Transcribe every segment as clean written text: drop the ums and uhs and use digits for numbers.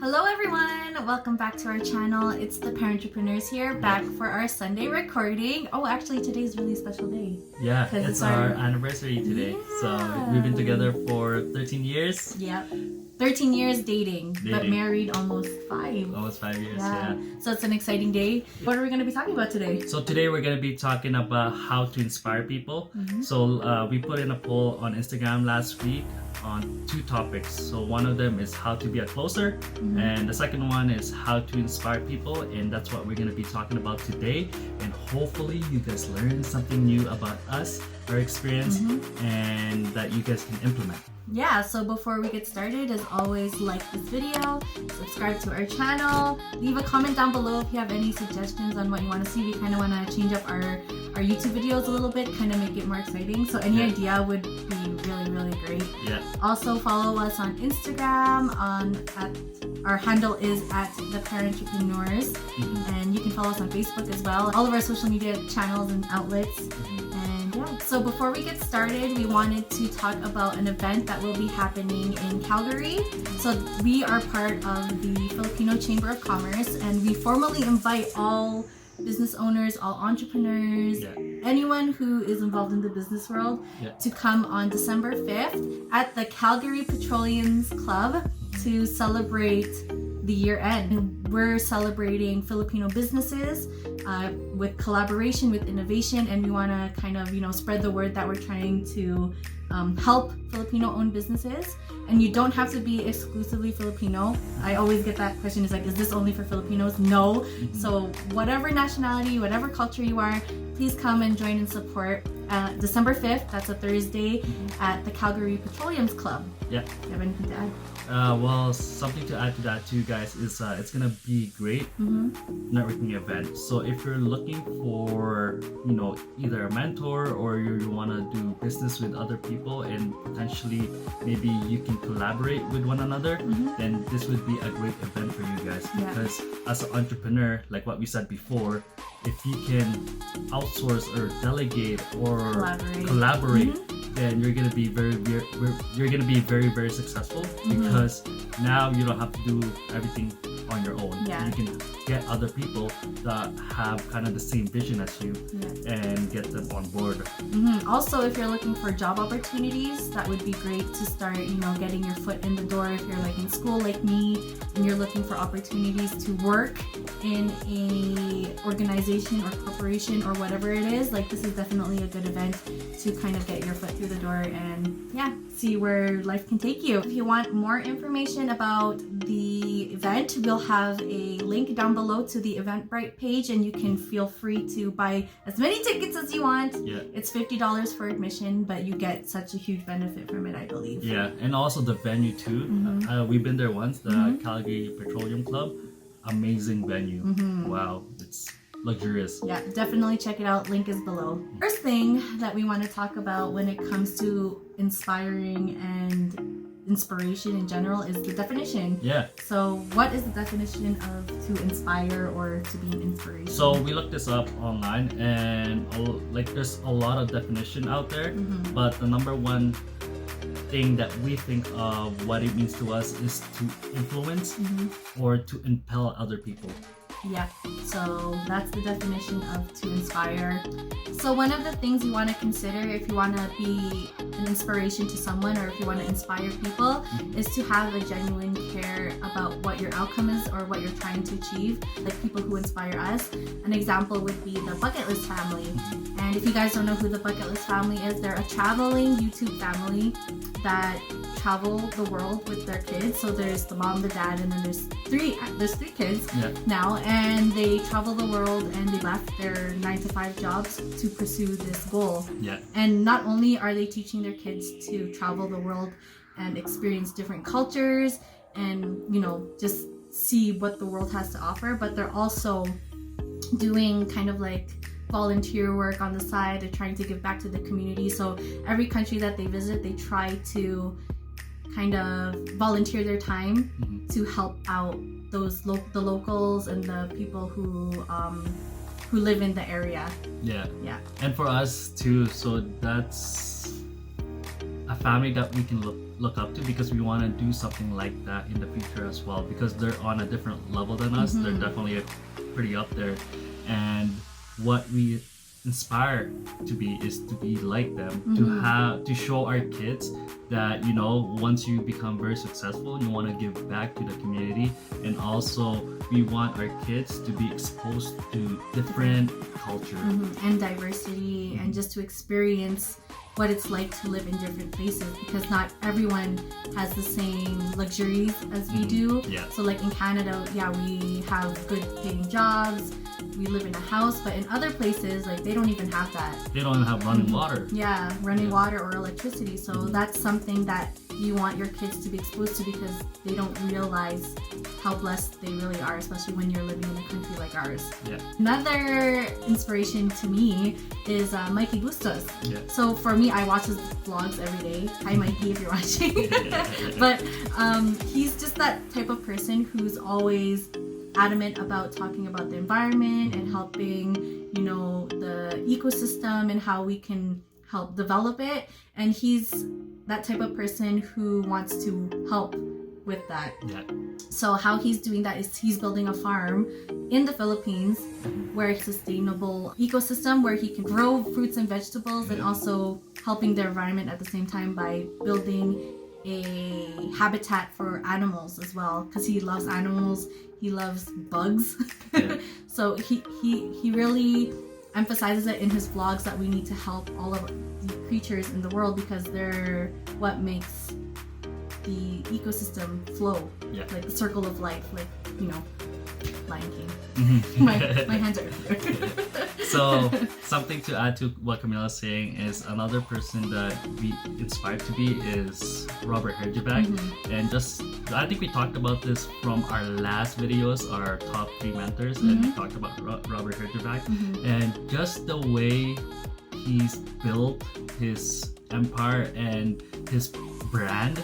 Hello everyone! Welcome back to our channel. It's the Parentrepreneurs here, back for our Sunday recording. Oh, actually today's a really special day. Yeah, it's our anniversary today. Yeah. So we've been together for 13 years. Yep. 13 years dating, but married almost 5. Almost 5 years, yeah. So it's an exciting day. What are we going to be talking about today? So today we're going to be talking about how to inspire people. So we put in a poll on Instagram last week on 2 topics. So one of them is how to be a closer, and the second one is how to inspire people, and that's what we're going to be talking about today. And hopefully you guys learn something new about us, our experience, and that you guys can implement. Yeah, so before we get started, as always, like this video, subscribe to our channel, leave a comment down below if you have any suggestions on what you want to see. We kind of want to change up our YouTube videos a little bit, kind of make it more exciting. So any idea would be really great. Yeah. Also follow us on Instagram. Our handle is at the Parentrepreneurs, and you can follow us on Facebook as well. All of our social media channels and outlets. So before we get started, we wanted to talk about an event that will be happening in Calgary. So we are part of the Filipino Chamber of Commerce, and we formally invite all business owners, all entrepreneurs, anyone who is involved in the business world to come on December 5th at the Calgary Petroleum Club to celebrate the year end. We're celebrating Filipino businesses with collaboration, with innovation, and we want to kind of spread the word that we're trying to help Filipino-owned businesses. And you don't have to be exclusively Filipino. I always get that question, is like, is this only for Filipinos? No. So whatever nationality, whatever culture you are, please come and join and support December 5th, that's a Thursday, at the Calgary Petroleum Club. Yeah. Do you have anything to add? Well, something to add to that too, guys, is it's gonna be great networking event. So if you're looking for either a mentor or you want to do business with other people and potentially maybe you can collaborate with one another, then this would be a great event for you guys, because as an entrepreneur, like what we said before, if you can outsource or delegate or collaborate, then you're gonna be very successful, because now you don't have to do everything on your own. You can get other people that have kind of the same vision as you and get them on board. Also, if you're looking for job opportunities, that would be great to start getting your foot in the door. If you're like in school like me and you're looking for opportunities to work in a organization or corporation or whatever it is, like, this is definitely a good event to kind of get your foot through the door and see where life can take you. If you want more information about the event, we'll have a link down below to the Eventbrite page, and you can feel free to buy as many tickets as you want. It's $50 for admission, but you get such a huge benefit from it, I believe. And also the venue too. We've been there once, the Calgary Petroleum Club. Amazing venue. Wow, it's luxurious. Definitely check it out. Link is below. First thing that we want to talk about when it comes to inspiring and inspiration in general is the definition. So what is the definition of to inspire or to be an inspiration? So we looked this up online, and there's a lot of definition out there, but the number one thing that we think of what it means to us is to influence or to impel other people. So that's the definition of to inspire. So one of the things you want to consider if you want to be an inspiration to someone, or if you want to inspire people, is to have a genuine care about what your outcome is or what you're trying to achieve. Like people who inspire us, an example would be the Bucket List family. And if you guys don't know who the Bucket List family is, they're a traveling YouTube family that travel the world with their kids. So there's the mom, the dad, and then there's three kids now, and they travel the world, and they left their 9-to-5 jobs to pursue this goal. And not only are they teaching their kids to travel the world and experience different cultures and just see what the world has to offer, but they're also doing kind of like volunteer work on the side. They're trying to give back to the community. So every country that they visit, they try to kind of volunteer their time to help out the locals and the people who live in the area. And for us too, so that's a family that we can look look up to, because we want to do something like that in the future as well, because they're on a different level than us. They're definitely pretty up there, and what we inspire to be is to be like them, to show our kids that, you know, once you become very successful, you want to give back to the community, and also we want our kids to be exposed to different culture and diversity, and just to experience what it's like to live in different places, because not everyone has the same luxuries as we do. So like in Canada, we have good paying jobs, we live in a house, but in other places, like, they don't even have that. They don't even have running water. Running water or electricity. So that's something that you want your kids to be exposed to, because they don't realize how blessed they really are, especially when you're living in a country like ours. Another inspiration to me is Mikey Bustos. So for me, I watch his vlogs every day. Hi Mikey, if you're watching. But he's just that type of person who's always adamant about talking about the environment and helping, you know, the ecosystem and how we can help develop it. And he's that type of person who wants to help with that. So how he's doing that is he's building a farm in the Philippines where it's a sustainable ecosystem where he can grow fruits and vegetables, and also helping the environment at the same time by building a habitat for animals as well, because he loves animals, he loves bugs. So he really emphasizes it in his vlogs that we need to help all of the creatures in the world, because they're what makes the ecosystem flow, like the circle of life, like, you know, Lion King. my hands are So something to add to what Camila is saying is another person that we inspired to be is Robert Herjavec. And just, I think we talked about this from our last videos, our top 3 mentors, and we talked about Robert Herjavec. And just the way he's built his empire and his brand,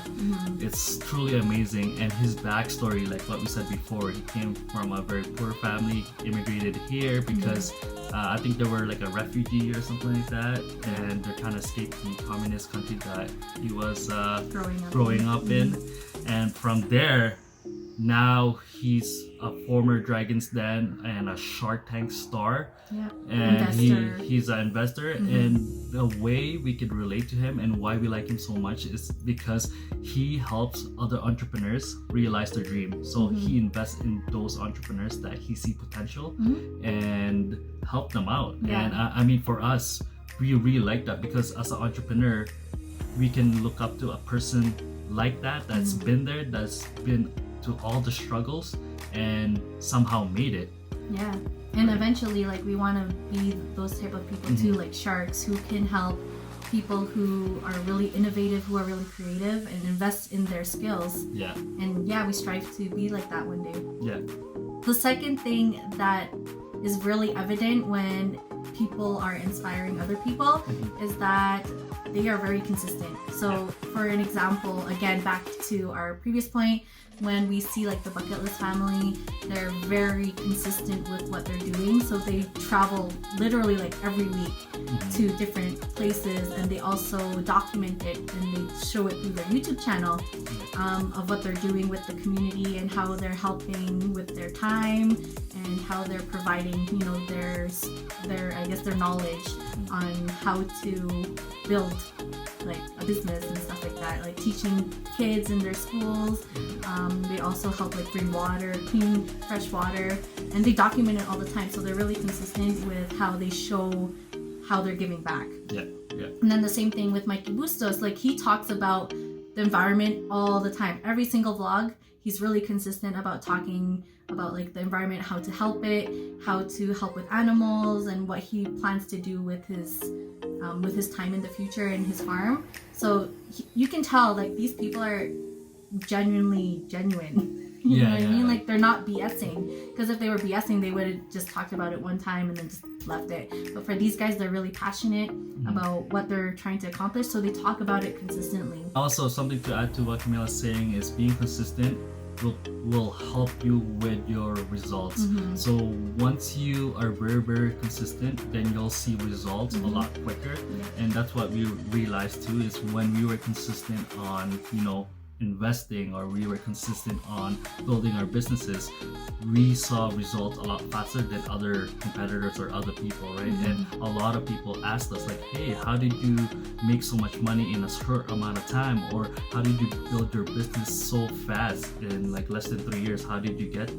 it's truly amazing. And his backstory, like what we said before, he came from a very poor family, immigrated here because I think they were like a refugee or something like that, and they're trying to escape the communist country that he was growing up in. And from there, now he's a former Dragon's Den and a Shark Tank star. And he's an investor. And the way we could relate to him and why we like him so much is because he helps other entrepreneurs realize their dream. So he invests in those entrepreneurs that he see potential and help them out. And I mean, for us, we really like that, because as an entrepreneur, we can look up to a person like that, that's been there, that's been to all the struggles and somehow made it. And eventually, like, we want to be those type of people too, like sharks, who can help people who are really innovative, who are really creative, and invest in their skills. And we strive to be like that one day. The second thing that is really evident when people are inspiring other people is that they are very consistent. So for an example, again, back to our previous point, when we see like the bucket list family, they're very consistent with what they're doing. So they travel literally like every week to different places, and they also document it and they show it through their YouTube channel of what they're doing with the community and how they're helping with their time and how they're providing, you know, their I guess their knowledge on how to build like a business and stuff like that, like teaching kids in their schools. They also help like bring water, clean, fresh water, and they document it all the time. So they're really consistent with how they show how they're giving back. And then the same thing with Mikey Bustos, like he talks about the environment all the time. Every single vlog, he's really consistent about talking about like the environment, how to help it, how to help with animals, and what he plans to do with his time in the future in his farm. So you can tell like these people are genuine. You know what I mean? Like they're not BSing, because if they were BSing, they would have just talked about it one time and then just left it. But for these guys, they're really passionate about what they're trying to accomplish, so they talk about it consistently. Also, something to add to what Camila's saying is being consistent will help you with your results. So once you are very, very consistent, then you'll see results a lot quicker. And that's what we realized too, is when we were consistent on, you know, investing, or we were consistent on building our businesses, we saw results a lot faster than other competitors or other people, right? And a lot of people asked us like, hey, how did you make so much money in a short amount of time? Or how did you build your business so fast in like less than 3 years? How did you get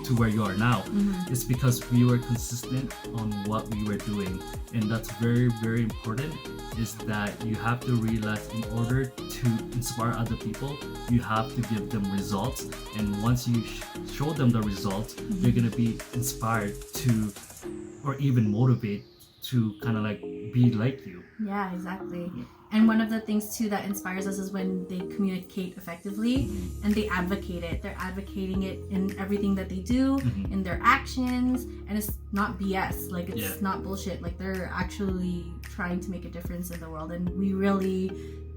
to where you are now? It's because we were consistent on what we were doing. And that's very, very important, is that you have to realize in order to inspire other people, you have to give them results. And once you show them the results, they're going to be inspired to, or even motivate to kind of like be like you. Yeah, exactly. And one of the things too that inspires us is when they communicate effectively and they advocate it. They're advocating it in everything that they do, in their actions, and it's not BS. Like it's not bullshit. Like they're actually trying to make a difference in the world, and we really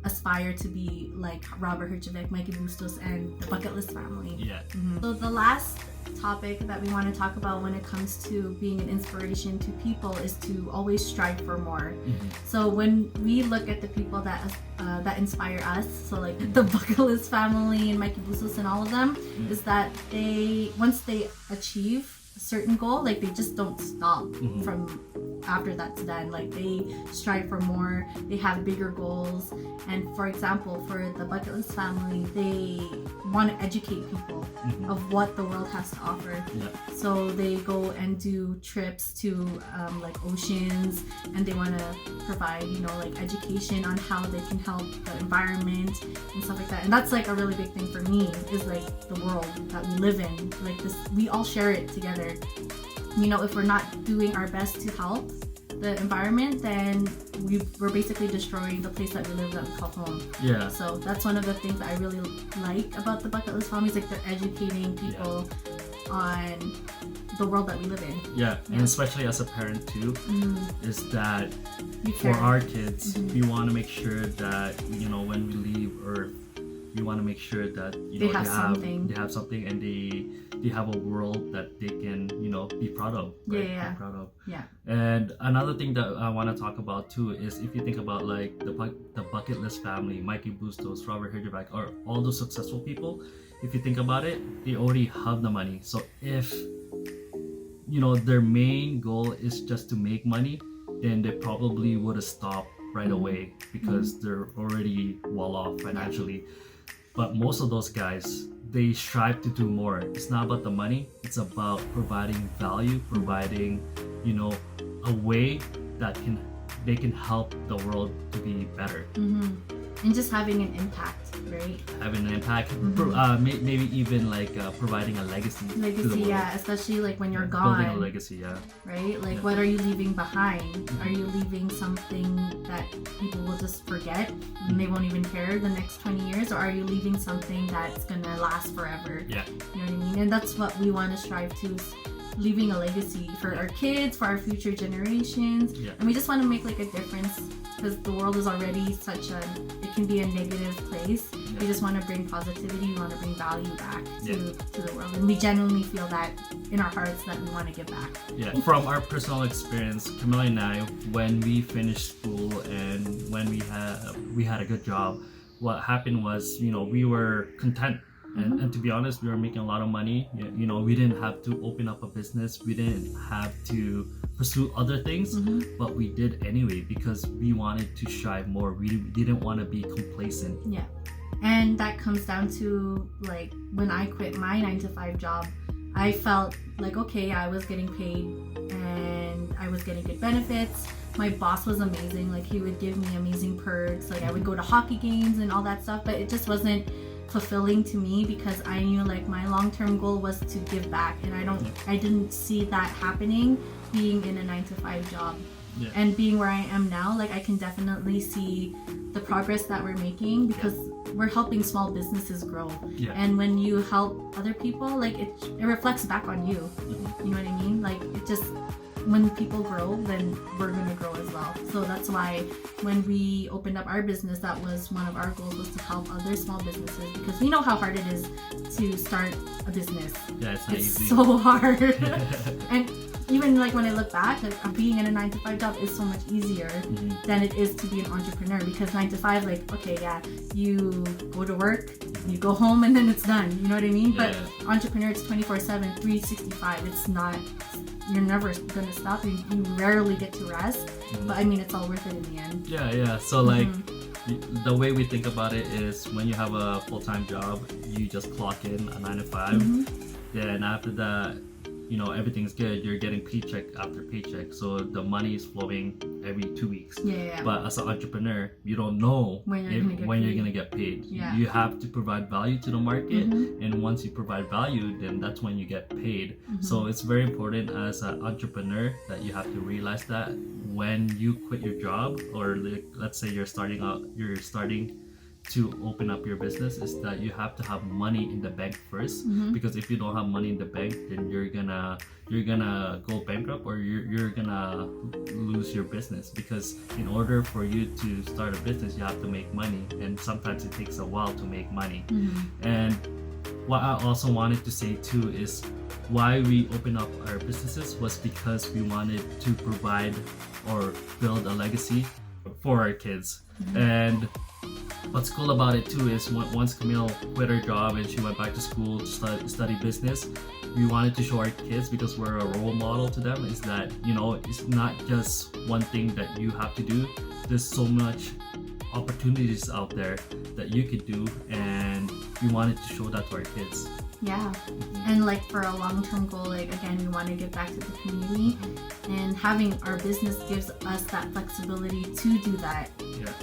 aspire to be like Robert Katigbak, Mikey Bustos, and the Bucket List family. Yeah. So the last topic that we want to talk about when it comes to being an inspiration to people is to always strive for more. So when we look at the people that inspire us, so like the Bucket List family and Mikey Bustos and all of them, is that they, once they achieve a certain goal, like they just don't stop from after that's done. Like they strive for more, they have bigger goals. And for example, for the Bucket List family, they want to educate people of what the world has to offer. So they go and do trips to like oceans, and they want to provide, you know, like education on how they can help the environment and stuff like that. And that's like a really big thing for me, is like the world that we live in. Like this, we all share it together. You know, if we're not doing our best to help the environment, then we're basically destroying the place that we live, that we call home. Yeah. So that's one of the things that I really like about the Bucket List families. Like they're educating people on the world that we live in. Yeah, and especially as a parent too, is that for our kids, we want to make sure that, you know, when we leave Earth, we want to make sure that, you know, they have something, and they have a world that they can, you know, be proud of. Right? Yeah. Be proud of. Yeah. And another thing that I want to talk about too is, if you think about like the Bucket List family, Mikey Bustos, Robert Katigbak, or all those successful people, if you think about it, they already have the money. So if, you know, their main goal is just to make money, then they probably would have stopped right away, because they're already well off financially. But most of those guys, they strive to do more. It's not about the money, it's about providing value, providing, you know, a way that they can help the world to be better. And just having an impact, right? Having an impact, maybe even like providing a legacy to the world. Yeah, especially like when you're gone. Building a legacy, right? Like what are you leaving behind? Are you leaving something that people will just forget and they won't even care the next 20 years? Or are you leaving something that's gonna last forever? Yeah. You know what I mean? And that's what we want to strive to, is leaving a legacy for our kids, for our future generations. And we just want to make like a difference, because the world is already it can be a negative place. We just want to bring positivity, we want to bring value back to the world, and we genuinely feel that in our hearts that we want to give back. Yeah, from our personal experience, Camilla and I, when we finished school and when we had a good job, what happened was, you know, we were content. And to be honest, we were making a lot of money. You know, we didn't have to open up a business. We didn't have to pursue other things, but we did anyway, because we wanted to strive more. We didn't want to be complacent. Yeah. And that comes down to like when I quit my 9-to-5 job, I felt like, okay, I was getting paid and I was getting good benefits. My boss was amazing. Like he would give me amazing perks. Like I would go to hockey games and all that stuff, but it just wasn't fulfilling to me, because I knew like my long-term goal was to give back, and I didn't see that happening being in a 9-to-5 job. And being where I am now, like I can definitely see the progress that we're making, because we're helping small businesses grow. And when you help other people, like it reflects back on you. You know what I mean? Like when people grow, then we're gonna grow as well. So that's why when we opened up our business, that was one of our goals, was to help other small businesses, because we know how hard it is to start a business. Yeah, it's not easy. So hard. And even like when I look back, like being in a 9-to-5 job is so much easier than it is to be an entrepreneur, because 9-to-5, like, okay, yeah, you go to work, you go home, and then it's done. You know what I mean? Yeah. But entrepreneur, it's 24/7, 365. It's not. You're never gonna stop. You rarely get to rest. But I mean, it's all worth it in the end. Yeah. So like, the way we think about it is, when you have a full-time job, you just clock in a 9-to-5. Then after that, you know, everything's good. You're getting paycheck after paycheck, so the money is flowing every 2 weeks. Yeah. But as an entrepreneur, you don't know when you're gonna get paid. Yeah. You have to provide value to the market, and once you provide value, then that's when you get paid. So it's very important as an entrepreneur that you have to realize that when you quit your job, or like, let's say you're starting to open up your business, is that you have to have money in the bank first, because if you don't have money in the bank, then you're gonna go bankrupt, or you're gonna lose your business, because in order for you to start a business, you have to make money, and sometimes it takes a while to make money. And what I also wanted to say too is, why we opened up our businesses was because we wanted to provide or build a legacy for our kids. And what's cool about it too is, once Camille quit her job and she went back to school to study business, we wanted to show our kids, because we're a role model to them, is that, you know, it's not just one thing that you have to do. There's so much opportunities out there that you could do, and we wanted to show that to our kids. Yeah. And like, for a long-term goal, like, again, we want to give back to the community, and having our business gives us that flexibility to do that.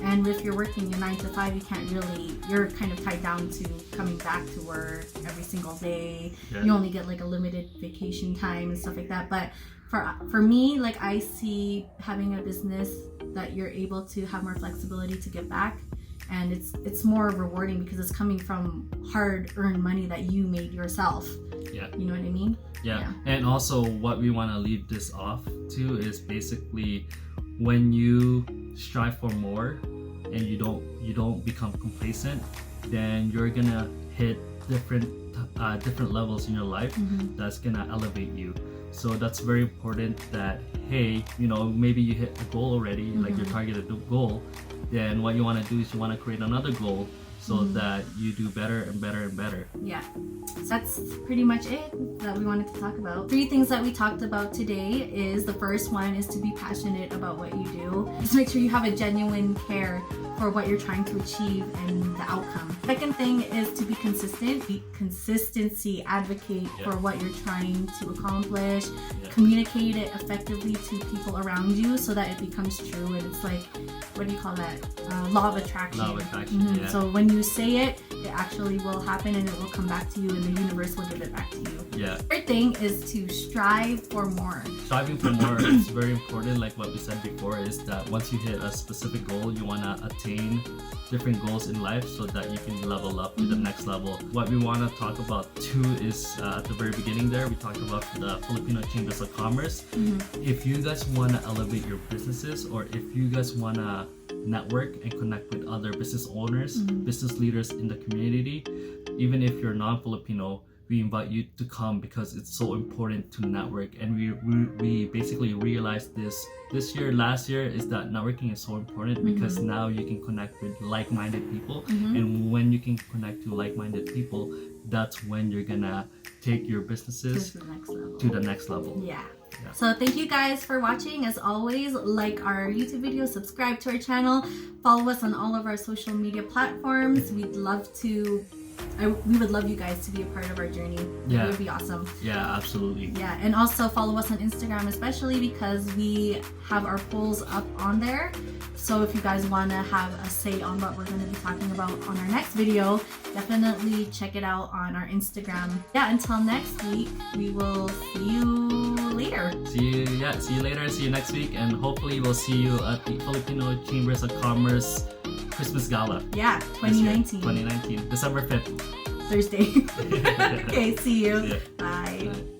And if you're working a 9-to-5, you can't really, you're kind of tied down to coming back to work every single day. You only get like a limited vacation time and stuff like that. But for me, like, I see having a business that you're able to have more flexibility to give back, and it's more rewarding because it's coming from hard-earned money that you made yourself. You know what I mean? Yeah. And also, what we want to leave this off to is, basically, when you strive for more and you don't become complacent, then you're gonna hit different levels in your life that's gonna elevate you. So that's very important, that, hey, you know, maybe you hit a goal already, like your targeted goal, then what you want to do is you want to create another goal, so that you do better and better and better. Yeah. So that's pretty much it that we wanted to talk about. 3 things that we talked about today is, the first one is to be passionate about what you do. Just make sure you have a genuine care for what you're trying to achieve and the outcome. Second thing is to be consistent. Consistency, advocate for what you're trying to accomplish. Communicate it effectively to people around you, so that it becomes true, and it's like, what do you call that? Law of attraction. Law of attraction, So when you say it, it actually will happen, and it will come back to you, and the universe will give it back to you. Third thing is to strive for more. Striving for more is very important. Like what we said before, is that once you hit a specific goal, you want to attain different goals in life, so that you can level up to the next level. What we want to talk about too is, at the very beginning there, we talked about the Filipino Chambers of Commerce. If you guys want to elevate your businesses, or if you guys want to network and connect with other business owners, business leaders in the community, even if you're non-Filipino, we invite you to come, because it's so important to network. And we basically realized last year, is that networking is so important, because now you can connect with like-minded people, and when you can connect to like-minded people, that's when you're gonna take your businesses to the next level. So thank you guys for watching. As always, like our YouTube video, subscribe to our channel, follow us on all of our social media platforms. We would love you guys to be a part of our journey. It would be awesome. Yeah, absolutely. Yeah, and also follow us on Instagram, especially because we have our polls up on there. So if you guys want to have a say on what we're going to be talking about on our next video, definitely check it out on our Instagram. Yeah, until next week, we will see you later. See you later. See you next week, and hopefully we'll see you at the Filipino Chambers of Commerce Christmas Gala. Yeah, 2019. 2019, December 5th. Thursday. Okay, see you. Yeah. Bye. Bye.